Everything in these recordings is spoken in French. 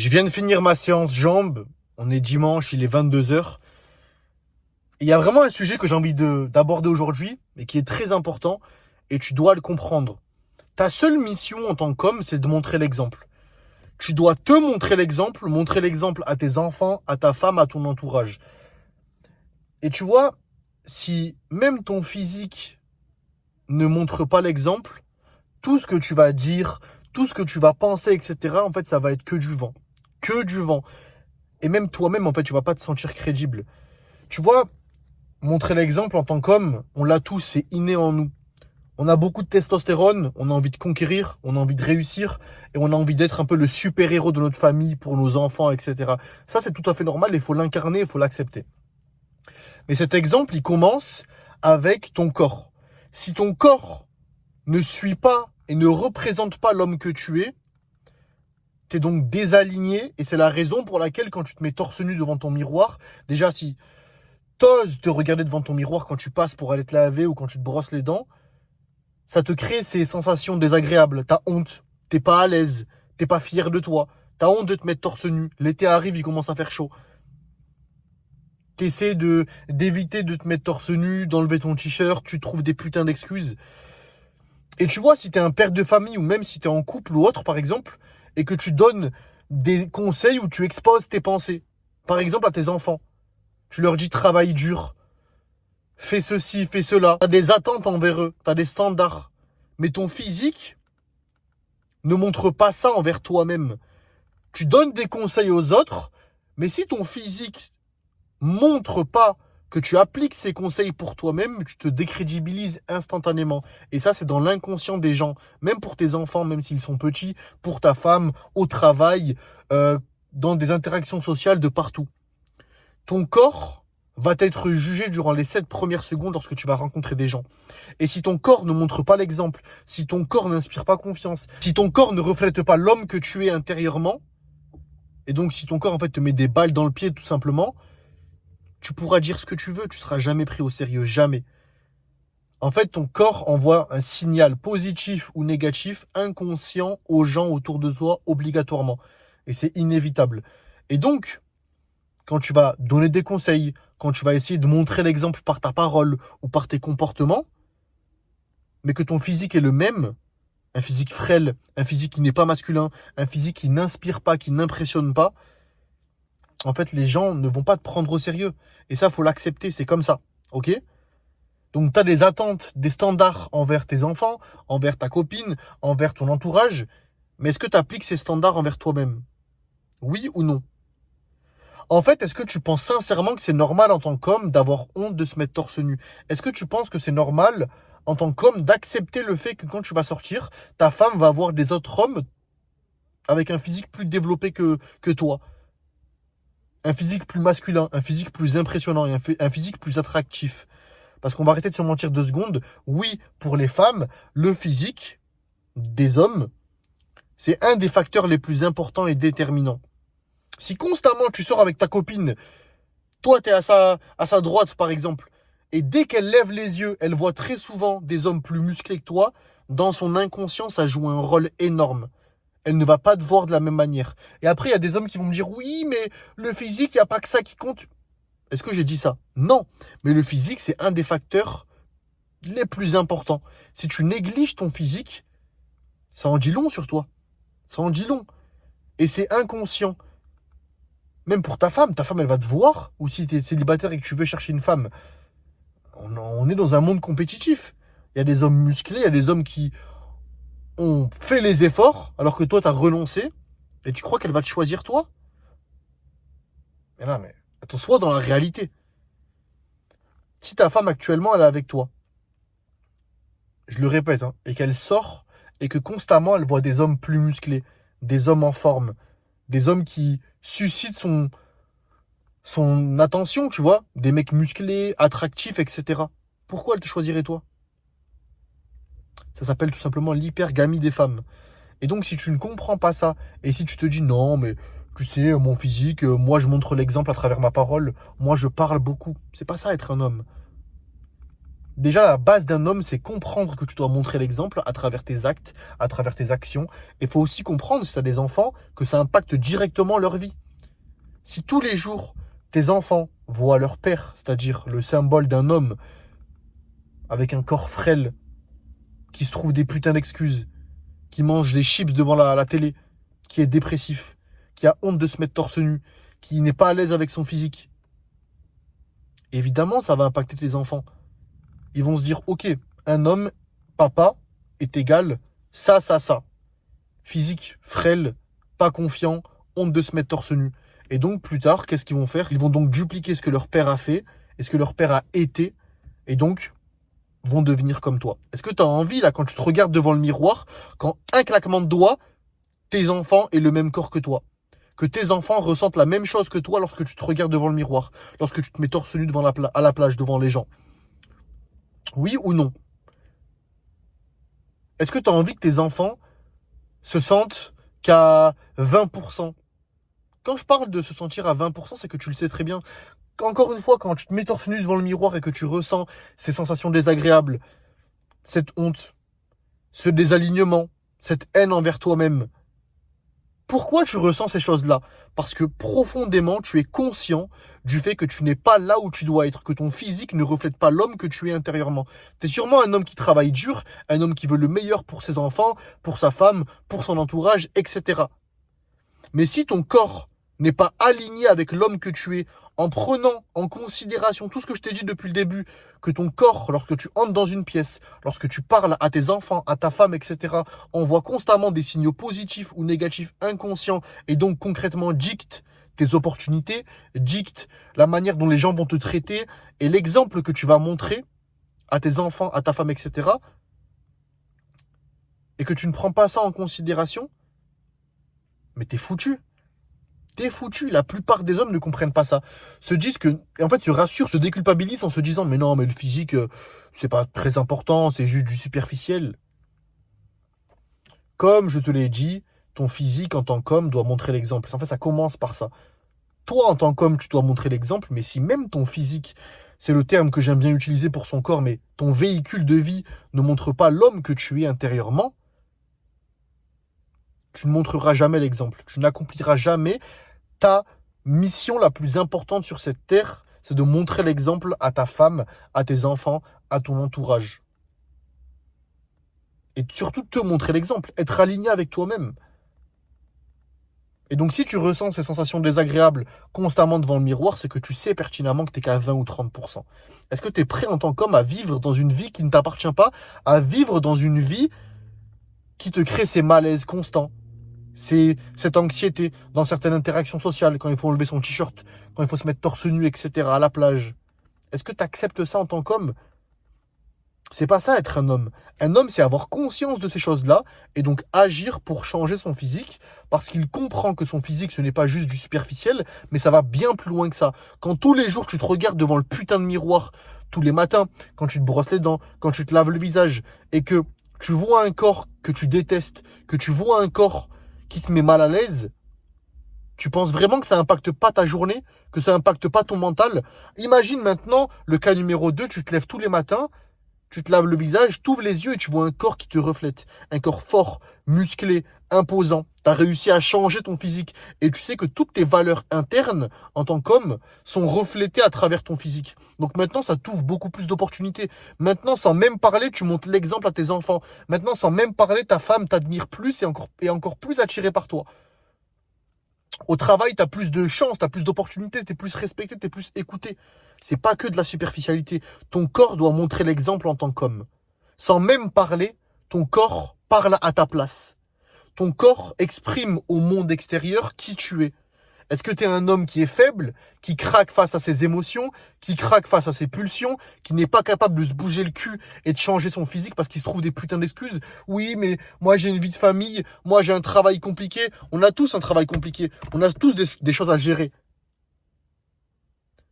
Je viens de finir ma séance jambes. On est dimanche, il est 22h. Il y a vraiment un sujet que j'ai envie d'aborder aujourd'hui, et qui est très important, et tu dois le comprendre. Ta seule mission en tant qu'homme, c'est de montrer l'exemple. Tu dois te montrer l'exemple à tes enfants, à ta femme, à ton entourage. Et tu vois, si même ton physique ne montre pas l'exemple, tout ce que tu vas dire, tout ce que tu vas penser, etc., en fait, ça va être que du vent. Que du vent. Et même toi-même, en fait, tu vas pas te sentir crédible. Tu vois, montrer l'exemple en tant qu'homme, on l'a tous, c'est inné en nous. On a beaucoup de testostérone, on a envie de conquérir, on a envie de réussir, et on a envie d'être un peu le super-héros de notre famille pour nos enfants, etc. Ça, c'est tout à fait normal, il faut l'incarner, il faut l'accepter. Mais cet exemple, il commence avec ton corps. Si ton corps ne suit pas et ne représente pas l'homme que tu es, tu es donc désaligné, et c'est la raison pour laquelle quand tu te mets torse nu devant ton miroir, déjà si t'oses te regarder devant ton miroir quand tu passes pour aller te laver ou quand tu te brosses les dents, ça te crée ces sensations désagréables. T'as honte, t'es pas à l'aise, t'es pas fier de toi, t'as honte de te mettre torse nu. L'été arrive, il commence à faire chaud. T'essaies d'éviter de te mettre torse nu, d'enlever ton t-shirt, tu trouves des putains d'excuses. Et tu vois, si t'es un père de famille ou même si t'es en couple ou autre, par exemple, et que tu donnes des conseils où tu exposes tes pensées, par exemple à tes enfants, tu leur dis travaille dur, fais ceci, fais cela. Tu as des attentes envers eux, tu as des standards. Mais ton physique ne montre pas ça envers toi-même. Tu donnes des conseils aux autres, mais si ton physique montre pas que tu appliques ces conseils pour toi-même, tu te décrédibilises instantanément. Et ça, c'est dans l'inconscient des gens. Même pour tes enfants, même s'ils sont petits, pour ta femme, au travail, dans des interactions sociales de partout. Ton corps va être jugé durant les 7 premières secondes lorsque tu vas rencontrer des gens. Et si ton corps ne montre pas l'exemple, si ton corps n'inspire pas confiance, si ton corps ne reflète pas l'homme que tu es intérieurement, et donc si ton corps en fait te met des balles dans le pied tout simplement, tu pourras dire ce que tu veux, tu seras jamais pris au sérieux, jamais. En fait, ton corps envoie un signal positif ou négatif inconscient aux gens autour de toi obligatoirement. Et c'est inévitable. Et donc, quand tu vas donner des conseils, quand tu vas essayer de montrer l'exemple par ta parole ou par tes comportements, mais que ton physique est le même, un physique frêle, un physique qui n'est pas masculin, un physique qui n'inspire pas, qui n'impressionne pas, en fait, les gens ne vont pas te prendre au sérieux. Et ça, faut l'accepter, c'est comme ça. Ok ? Donc, tu as des attentes, des standards envers tes enfants, envers ta copine, envers ton entourage. Mais est-ce que tu appliques ces standards envers toi-même ? Oui ou non ? En fait, est-ce que tu penses sincèrement que c'est normal en tant qu'homme d'avoir honte de se mettre torse nu ? Est-ce que tu penses que c'est normal en tant qu'homme d'accepter le fait que quand tu vas sortir, ta femme va voir des autres hommes avec un physique plus développé que toi ? Un physique plus masculin, un physique plus impressionnant et un physique plus attractif. Parce qu'on va arrêter de se mentir 2 secondes. Oui, pour les femmes, le physique des hommes, c'est un des facteurs les plus importants et déterminants. Si constamment tu sors avec ta copine, toi tu es à sa droite par exemple, et dès qu'elle lève les yeux, elle voit très souvent des hommes plus musclés que toi, dans son inconscient, ça joue un rôle énorme. Elle ne va pas te voir de la même manière. Et après, il y a des hommes qui vont me dire, oui, mais le physique, il n'y a pas que ça qui compte. Est-ce que j'ai dit ça ? Non. Mais le physique, c'est un des facteurs les plus importants. Si tu négliges ton physique, ça en dit long sur toi. Ça en dit long. Et c'est inconscient. Même pour ta femme, elle va te voir. Ou si tu es célibataire et que tu veux chercher une femme, on est dans un monde compétitif. Il y a des hommes musclés, il y a des hommes qui ont fait les efforts, alors que toi, tu as renoncé. Et tu crois qu'elle va te choisir toi ? Mais non, mais attends, sois dans la réalité. Si ta femme actuellement, elle est avec toi, je le répète, hein, et qu'elle sort, et que constamment, elle voit des hommes plus musclés, des hommes en forme, des hommes qui suscitent son attention, tu vois, des mecs musclés, attractifs, etc. Pourquoi elle te choisirait toi ? Ça s'appelle tout simplement l'hypergamie des femmes. Et donc, si tu ne comprends pas ça, et si tu te dis non, mais tu sais, mon physique, moi je montre l'exemple à travers ma parole, moi je parle beaucoup. C'est pas ça être un homme. Déjà, la base d'un homme, c'est comprendre que tu dois montrer l'exemple à travers tes actes, à travers tes actions. Et il faut aussi comprendre, si tu as des enfants, que ça impacte directement leur vie. Si tous les jours, tes enfants voient leur père, c'est-à-dire le symbole d'un homme avec un corps frêle, qui se trouve des putains d'excuses, qui mange des chips devant la télé, qui est dépressif, qui a honte de se mettre torse nu, qui n'est pas à l'aise avec son physique, évidemment, ça va impacter tes enfants. Ils vont se dire, ok, un homme, papa, est égal, ça. Physique, frêle, pas confiant, honte de se mettre torse nu. Et donc, plus tard, qu'est-ce qu'ils vont faire? Ils vont donc dupliquer ce que leur père a fait et ce que leur père a été. Et donc, vont devenir comme toi. Est-ce que tu as envie, là, quand tu te regardes devant le miroir, quand un claquement de doigts, tes enfants aient le même corps que toi? Que tes enfants ressentent la même chose que toi lorsque tu te regardes devant le miroir, lorsque tu te mets torse nu devant à la plage, devant les gens? Oui ou non? Est-ce que tu as envie que tes enfants se sentent qu'à 20%? Quand je parle de se sentir à 20%, c'est que tu le sais très bien. Encore une fois, quand tu te mets torse nu devant le miroir et que tu ressens ces sensations désagréables, cette honte, ce désalignement, cette haine envers toi-même, pourquoi tu ressens ces choses-là? Parce que profondément, tu es conscient du fait que tu n'es pas là où tu dois être, que ton physique ne reflète pas l'homme que tu es intérieurement. Tu es sûrement un homme qui travaille dur, un homme qui veut le meilleur pour ses enfants, pour sa femme, pour son entourage, etc. Mais si ton corps n'est pas aligné avec l'homme que tu es, en prenant en considération tout ce que je t'ai dit depuis le début, que ton corps, lorsque tu entres dans une pièce, lorsque tu parles à tes enfants, à ta femme, etc., envoie constamment des signaux positifs ou négatifs inconscients et donc concrètement dicte tes opportunités, dicte la manière dont les gens vont te traiter et l'exemple que tu vas montrer à tes enfants, à ta femme, etc., et que tu ne prends pas ça en considération, mais t'es foutu. T'es foutu. La plupart des hommes ne comprennent pas ça. Se disent que, et en fait, se rassurent, se déculpabilisent en se disant, mais non, mais le physique, c'est pas très important, c'est juste du superficiel. Comme je te l'ai dit, ton physique en tant qu'homme doit montrer l'exemple. En fait, ça commence par ça. Toi, en tant qu'homme, tu dois montrer l'exemple, mais si même ton physique, c'est le terme que j'aime bien utiliser pour son corps, mais ton véhicule de vie ne montre pas l'homme que tu es intérieurement, tu ne montreras jamais l'exemple. Tu n'accompliras jamais ta mission la plus importante sur cette terre, c'est de montrer l'exemple à ta femme, à tes enfants, à ton entourage. Et surtout de te montrer l'exemple, être aligné avec toi-même. Et donc si tu ressens ces sensations désagréables constamment devant le miroir, c'est que tu sais pertinemment que tu n'es qu'à 20 ou 30%. Est-ce que tu es prêt en tant qu'homme à vivre dans une vie qui ne t'appartient pas, à vivre dans une vie qui te crée ces malaises constants, c'est cette anxiété dans certaines interactions sociales, quand il faut enlever son t-shirt, quand il faut se mettre torse nu, etc., à la plage? Est-ce que tu acceptes ça en tant qu'homme? C'est pas ça être un homme. Un homme, c'est avoir conscience de ces choses-là et donc agir pour changer son physique parce qu'il comprend que son physique, ce n'est pas juste du superficiel, mais ça va bien plus loin que ça. Quand tous les jours, tu te regardes devant le putain de miroir, tous les matins, quand tu te brosses les dents, quand tu te laves le visage et que tu vois un corps que tu détestes, que tu vois un corps qui te met mal à l'aise, tu penses vraiment que ça impacte pas ta journée, que ça impacte pas ton mental? Imagine maintenant le cas numéro 2, tu te lèves tous les matins, tu te laves le visage, tu ouvres les yeux et tu vois un corps qui te reflète. Un corps fort, musclé, imposant. Tu as réussi à changer ton physique. Et tu sais que toutes tes valeurs internes, en tant qu'homme, sont reflétées à travers ton physique. Donc maintenant, ça t'ouvre beaucoup plus d'opportunités. Maintenant, sans même parler, tu montres l'exemple à tes enfants. Maintenant, sans même parler, ta femme t'admire plus et encore plus attirée par toi. Au travail, tu as plus de chance, tu as plus d'opportunités, tu es plus respecté, tu es plus écouté. C'est pas que de la superficialité. Ton corps doit montrer l'exemple en tant qu'homme. Sans même parler, ton corps parle à ta place. Ton corps exprime au monde extérieur qui tu es. Est-ce que tu es un homme qui est faible, qui craque face à ses émotions, qui craque face à ses pulsions, qui n'est pas capable de se bouger le cul et de changer son physique parce qu'il se trouve des putains d'excuses? Oui, mais moi j'ai une vie de famille, moi j'ai un travail compliqué. On a tous un travail compliqué, on a tous des choses à gérer.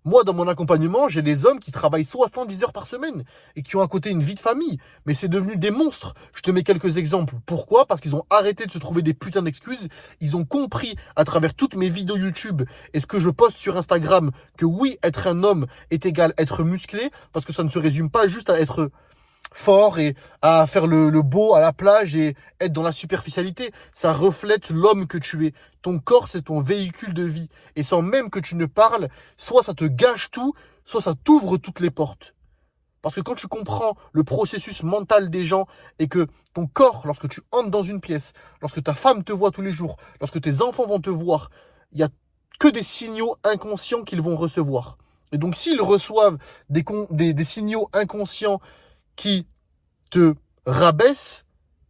Moi, dans mon accompagnement, j'ai des hommes qui travaillent 70 heures par semaine et qui ont à côté une vie de famille. Mais c'est devenu des monstres. Je te mets quelques exemples. Pourquoi? Parce qu'ils ont arrêté de se trouver des putains d'excuses. Ils ont compris à travers toutes mes vidéos YouTube et ce que je poste sur Instagram que oui, être un homme est égal être musclé, parce que ça ne se résume pas juste à être fort et à faire le beau à la plage et être dans la superficialité. Ça reflète l'homme que tu es. Ton corps, c'est ton véhicule de vie. Et sans même que tu ne parles, soit ça te gâche tout, soit ça t'ouvre toutes les portes. Parce que quand tu comprends le processus mental des gens et que ton corps, lorsque tu entres dans une pièce, lorsque ta femme te voit tous les jours, lorsque tes enfants vont te voir, il n'y a que des signaux inconscients qu'ils vont recevoir. Et donc s'ils reçoivent des signaux inconscients qui te rabaisse,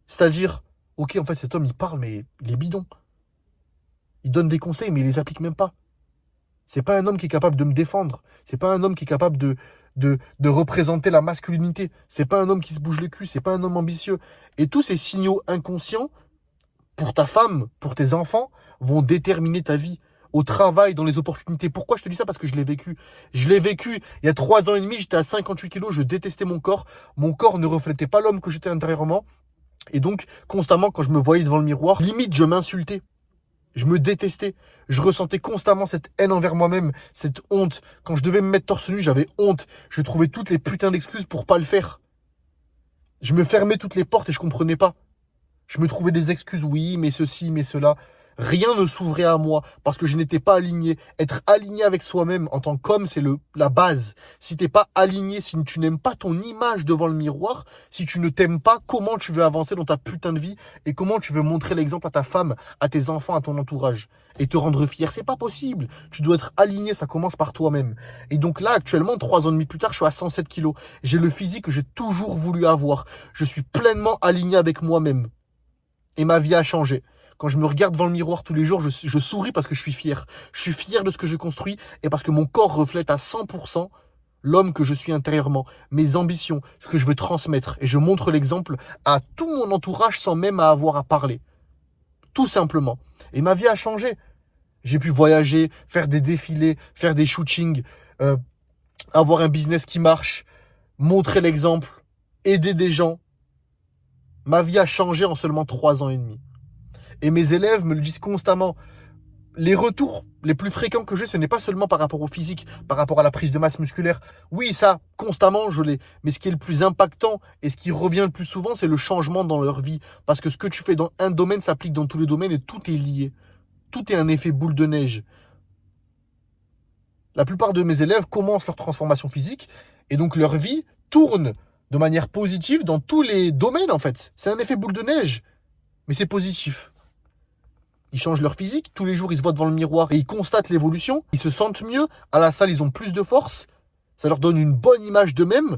c'est-à-dire, ok, en fait, cet homme, il parle, mais il est bidon. Il donne des conseils, mais il les applique même pas. C'est pas un homme qui est capable de me défendre. C'est pas un homme qui est capable de représenter la masculinité. C'est pas un homme qui se bouge le cul. C'est pas un homme ambitieux. Et tous ces signaux inconscients, pour ta femme, pour tes enfants, vont déterminer ta vie. Au travail, dans les opportunités. Pourquoi je te dis ça? Parce que je l'ai vécu. Je l'ai vécu il y a 3 ans et demi, j'étais à 58 kilos, je détestais mon corps. Mon corps ne reflétait pas l'homme que j'étais intérieurement. Et donc, constamment, quand je me voyais devant le miroir, limite, je m'insultais. Je me détestais. Je ressentais constamment cette haine envers moi-même, cette honte. Quand je devais me mettre torse nu, j'avais honte. Je trouvais toutes les putains d'excuses pour pas le faire. Je me fermais toutes les portes et je comprenais pas. Je me trouvais des excuses, oui, mais ceci, mais cela. Rien ne s'ouvrait à moi parce que je n'étais pas aligné. Être aligné avec soi-même en tant qu'homme, c'est la base. Si t'es pas aligné, si tu n'aimes pas ton image devant le miroir, si tu ne t'aimes pas, comment tu veux avancer dans ta putain de vie et comment tu veux montrer l'exemple à ta femme, à tes enfants, à ton entourage et te rendre fier? C'est pas possible. Tu dois être aligné, ça commence par toi-même. Et donc là, actuellement, 3 ans et demi plus tard, je suis à 107 kilos. J'ai le physique que j'ai toujours voulu avoir. Je suis pleinement aligné avec moi-même. Et ma vie a changé. Quand je me regarde devant le miroir tous les jours, je souris parce que je suis fier. Je suis fier de ce que je construis et parce que mon corps reflète à 100% l'homme que je suis intérieurement, mes ambitions, ce que je veux transmettre. Et je montre l'exemple à tout mon entourage sans même avoir à parler. Tout simplement. Et ma vie a changé. J'ai pu voyager, faire des défilés, faire des shootings, avoir un business qui marche, montrer l'exemple, aider des gens. Ma vie a changé en seulement 3 ans et demi. Et mes élèves me le disent constamment. Les retours les plus fréquents que j'ai, ce n'est pas seulement par rapport au physique, par rapport à la prise de masse musculaire. Oui, ça, constamment, je l'ai. Mais ce qui est le plus impactant et ce qui revient le plus souvent, c'est le changement dans leur vie. Parce que ce que tu fais dans un domaine s'applique dans tous les domaines et tout est lié. Tout est un effet boule de neige. La plupart de mes élèves commencent leur transformation physique et donc leur vie tourne de manière positive dans tous les domaines, en fait. C'est un effet boule de neige. Mais c'est positif. Ils changent leur physique, tous les jours ils se voient devant le miroir et ils constatent l'évolution, ils se sentent mieux, à la salle ils ont plus de force, ça leur donne une bonne image d'eux-mêmes.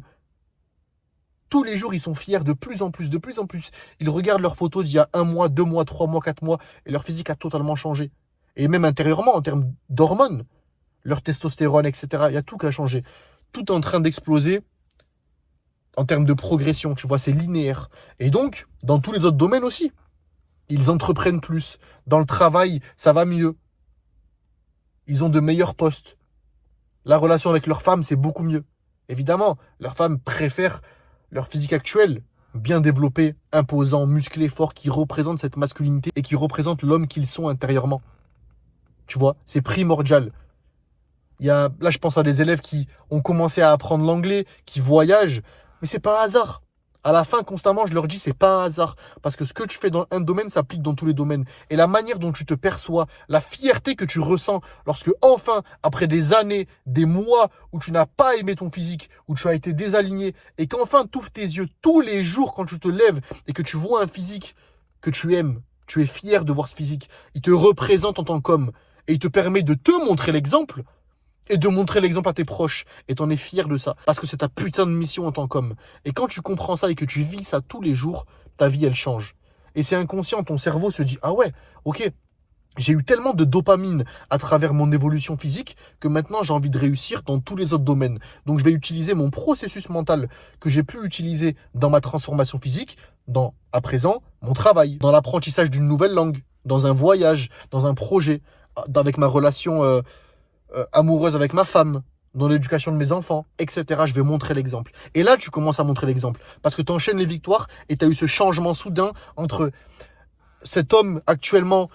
Tous les jours ils sont fiers de plus en plus, de plus en plus. Ils regardent leurs photos d'il y a 1 mois, 2 mois, 3 mois, 4 mois et leur physique a totalement changé. Et même intérieurement en termes d'hormones, leur testostérone, etc. Il y a tout qui a changé. Tout est en train d'exploser en termes de progression, tu vois, c'est linéaire. Et donc, dans tous les autres domaines aussi. Ils entreprennent plus. Dans le travail, ça va mieux. Ils ont de meilleurs postes. La relation avec leur femme, c'est beaucoup mieux. Évidemment, leur femme préfère leur physique actuel, bien développé, imposant, musclé, fort, qui représente cette masculinité et qui représente l'homme qu'ils sont intérieurement. Tu vois, c'est primordial. Là, je pense à des élèves qui ont commencé à apprendre l'anglais, qui voyagent, mais c'est pas un hasard. À la fin, constamment, je leur dis, c'est pas un hasard. Parce que ce que tu fais dans un domaine s'applique dans tous les domaines. Et la manière dont tu te perçois, la fierté que tu ressens lorsque, enfin, après des années, des mois où tu n'as pas aimé ton physique, où tu as été désaligné, et qu'enfin, tu ouvres tes yeux tous les jours quand tu te lèves et que tu vois un physique que tu aimes, tu es fier de voir ce physique. Il te représente en tant qu'homme. Et il te permet de te montrer l'exemple. Et de montrer l'exemple à tes proches. Et t'en es fier de ça. Parce que c'est ta putain de mission en tant qu'homme. Et quand tu comprends ça et que tu vis ça tous les jours, ta vie, elle change. Et c'est inconscient. Ton cerveau se dit, ah ouais, ok, j'ai eu tellement de dopamine à travers mon évolution physique que maintenant j'ai envie de réussir dans tous les autres domaines. Donc je vais utiliser mon processus mental que j'ai pu utiliser dans ma transformation physique, dans, à présent, mon travail, dans l'apprentissage d'une nouvelle langue, dans un voyage, dans un projet, avec ma relation amoureuse avec ma femme, dans l'éducation de mes enfants, etc. Je vais montrer l'exemple. Et là, tu commences à montrer l'exemple. Parce que tu enchaînes les victoires et tu as eu ce changement soudain entre cet homme actuellement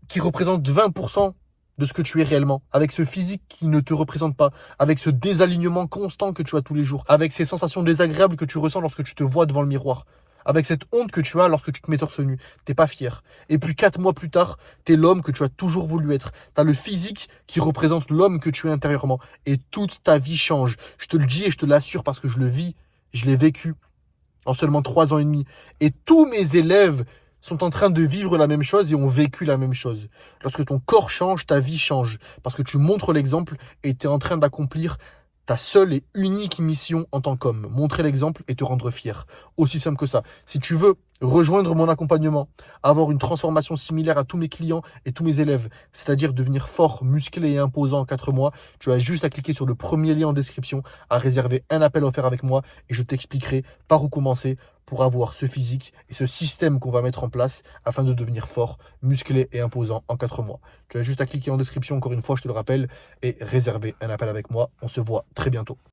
qui représente 20% de ce que tu es réellement, avec ce physique qui ne te représente pas, avec ce désalignement constant que tu as tous les jours, avec ces sensations désagréables que tu ressens lorsque tu te vois devant le miroir, avec cette honte que tu as lorsque tu te mets torse nu. T'es pas fier. Et puis 4 mois plus tard, t'es l'homme que tu as toujours voulu être. T'as le physique qui représente l'homme que tu es intérieurement. Et toute ta vie change. Je te le dis et je te l'assure parce que je le vis, je l'ai vécu en seulement 3 ans et demi. Et tous mes élèves sont en train de vivre la même chose et ont vécu la même chose. Lorsque ton corps change, ta vie change. Parce que tu montres l'exemple et tu es en train d'accomplir ta seule et unique mission en tant qu'homme. Montrer l'exemple et te rendre fier. Aussi simple que ça. Si tu veux rejoindre mon accompagnement, avoir une transformation similaire à tous mes clients et tous mes élèves, c'est-à-dire devenir fort, musclé et imposant en 4 mois, tu as juste à cliquer sur le premier lien en description, à réserver un appel offert avec moi et je t'expliquerai par où commencer pour avoir ce physique et ce système qu'on va mettre en place afin de devenir fort, musclé et imposant en 4 mois. Tu as juste à cliquer en description, encore une fois, je te le rappelle, et réserver un appel avec moi. On se voit très bientôt.